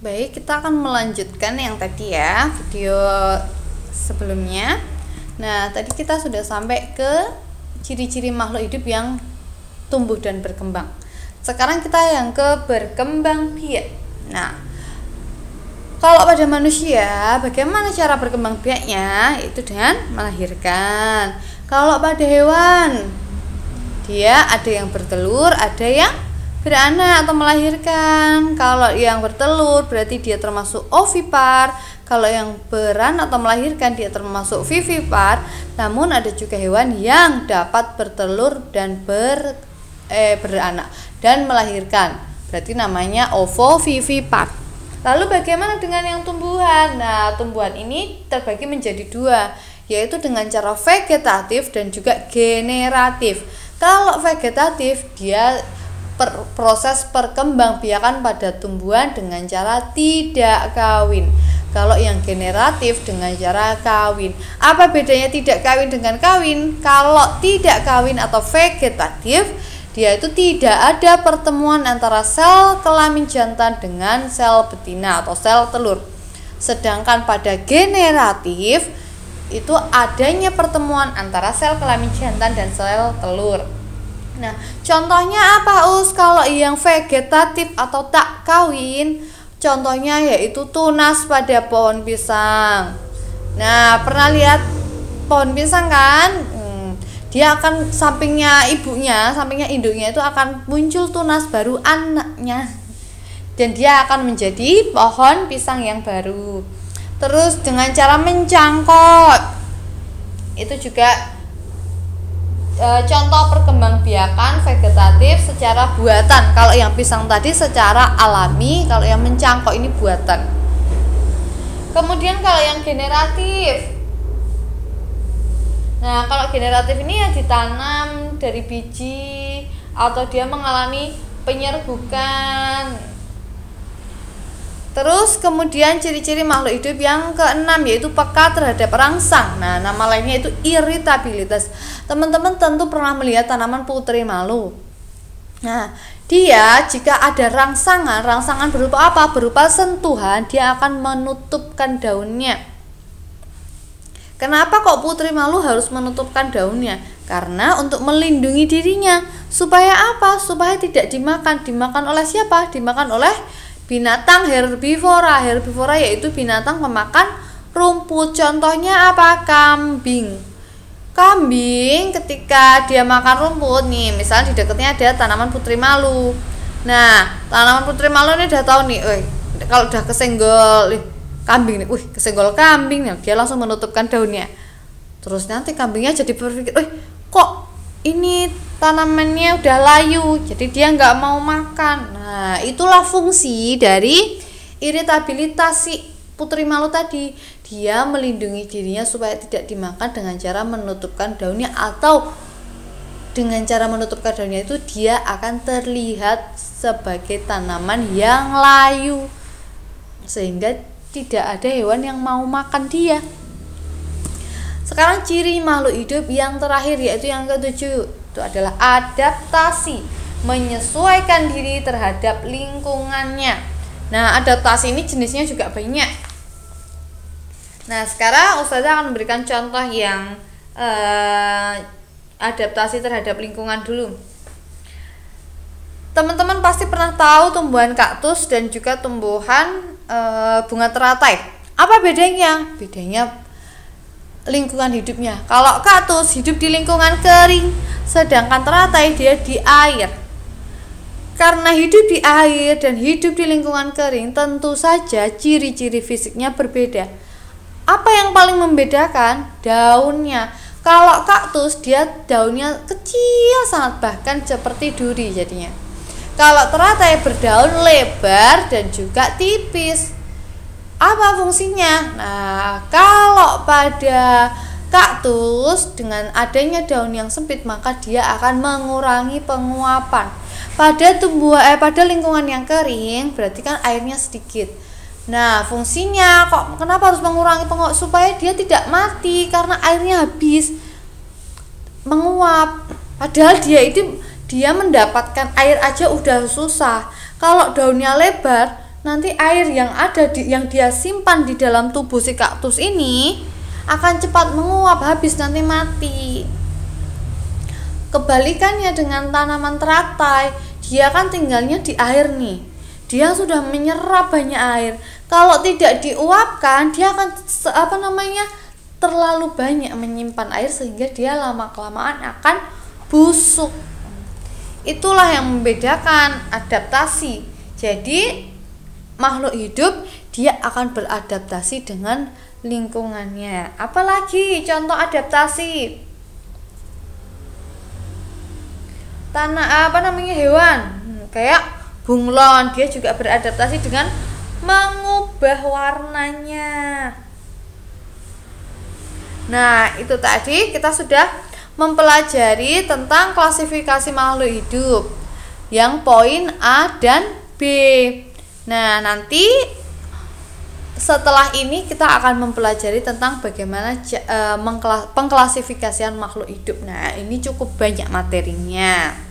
Baik, kita akan melanjutkan yang tadi ya, video sebelumnya. Nah, tadi kita sudah sampai ke ciri-ciri makhluk hidup yang tumbuh dan berkembang. Sekarang kita yang ke berkembang biak. Nah, kalau pada manusia, bagaimana cara berkembang biaknya? Itu dengan melahirkan. Kalau pada hewan, dia ada yang bertelur, ada yang beranak atau melahirkan. Kalau yang bertelur berarti dia termasuk ovipar. Kalau yang beranak atau melahirkan dia termasuk vivipar. Namun ada juga hewan yang dapat bertelur dan beranak dan melahirkan. Berarti namanya ovovivipar. Lalu bagaimana dengan yang tumbuhan? Nah, tumbuhan ini terbagi menjadi dua, yaitu dengan cara vegetatif dan juga generatif. Kalau vegetatif dia proses perkembangbiakan pada tumbuhan dengan cara tidak kawin. Kalau yang generatif dengan cara kawin. Apa bedanya tidak kawin dengan kawin? Kalau tidak kawin atau vegetatif, dia itu tidak ada pertemuan antara sel kelamin jantan dengan sel betina atau sel telur. Sedangkan pada generatif itu adanya pertemuan antara sel kelamin jantan dan sel telur. Nah, contohnya apa kalau yang vegetatif atau tak kawin? Contohnya yaitu tunas pada pohon pisang. Nah, pernah lihat pohon pisang kan? Dia akan sampingnya induknya itu akan muncul tunas baru anaknya. Dan dia akan menjadi pohon pisang yang baru. Terus dengan cara mencangkok. Itu juga contoh perkembangbiakan vegetatif secara buatan. Kalau yang pisang tadi secara alami, kalau yang mencangkok ini buatan. Kemudian kalau yang generatif, nah kalau generatif ini ya ditanam dari biji atau dia mengalami penyerbukan. Terus kemudian ciri-ciri makhluk hidup yang keenam yaitu peka terhadap rangsang. Nah, nama lainnya itu iritabilitas. Teman-teman tentu pernah melihat tanaman putri malu. Nah, dia jika ada rangsangan berupa apa? Berupa sentuhan, dia akan menutupkan daunnya. Kenapa kok putri malu harus menutupkan daunnya? Karena untuk melindungi dirinya. Supaya apa? Supaya tidak dimakan. Dimakan oleh siapa? Dimakan oleh binatang herbivora. Herbivora yaitu binatang pemakan rumput. Contohnya apa? Kambing. Kambing ketika dia makan rumput nih, misalnya di dekatnya ada tanaman putri malu. Nah, tanaman putri malu ini udah tahu nih, kalau udah kesenggol kambing nih, kesenggol kambing nih, dia langsung menutupkan daunnya. Terus nanti kambingnya jadi berpikir, kok ini tanamannya udah layu, jadi dia nggak mau makan. Nah, itulah fungsi dari iritabilitas si putri malu tadi. Dia melindungi dirinya supaya tidak dimakan dengan cara menutupkan daunnya, atau dengan cara menutupkan daunnya itu dia akan terlihat sebagai tanaman yang layu, sehingga tidak ada hewan yang mau makan dia. Sekarang ciri makhluk hidup yang terakhir yaitu yang ketujuh, itu adalah adaptasi, menyesuaikan diri terhadap lingkungannya. Nah, adaptasi ini jenisnya juga banyak. Nah, sekarang Ustazah akan memberikan contoh yang adaptasi terhadap lingkungan dulu. Teman-teman pasti pernah tahu tumbuhan kaktus dan juga tumbuhan bunga teratai. Apa bedanya? Bedanya lingkungan hidupnya. Kalau kaktus hidup di lingkungan kering, sedangkan teratai dia di air. Karena hidup di air dan hidup di lingkungan kering, tentu saja ciri-ciri fisiknya berbeda. Apa yang paling membedakan? Daunnya. Kalau kaktus dia daunnya kecil sangat, bahkan seperti duri jadinya. Kalau teratai berdaun lebar dan juga tipis. Apa fungsinya? Nah, kalau pada kaktus dengan adanya daun yang sempit, maka dia akan mengurangi penguapan. Pada lingkungan yang kering berarti kan airnya sedikit. Nah, fungsinya kenapa harus mengurangi penguap? Supaya dia tidak mati karena airnya habis menguap. Padahal dia mendapatkan air aja udah susah. Kalau daunnya lebar, nanti air yang yang dia simpan di dalam tubuh si kaktus ini akan cepat menguap, habis nanti mati. Kebalikannya dengan tanaman teratai, dia kan tinggalnya di air nih. Dia sudah menyerap banyak air. Kalau tidak diuapkan, dia akan terlalu banyak menyimpan air sehingga dia lama-kelamaan akan busuk. Itulah yang membedakan adaptasi. Jadi makhluk hidup dia akan beradaptasi dengan lingkungannya. Apalagi contoh adaptasi? Hewan. Kayak bunglon, dia juga beradaptasi dengan mengubah warnanya. Nah, itu tadi kita sudah mempelajari tentang klasifikasi makhluk hidup yang poin A dan B. Nah, nanti setelah ini kita akan mempelajari tentang bagaimana pengklasifikasian makhluk hidup. Nah, ini cukup banyak materinya.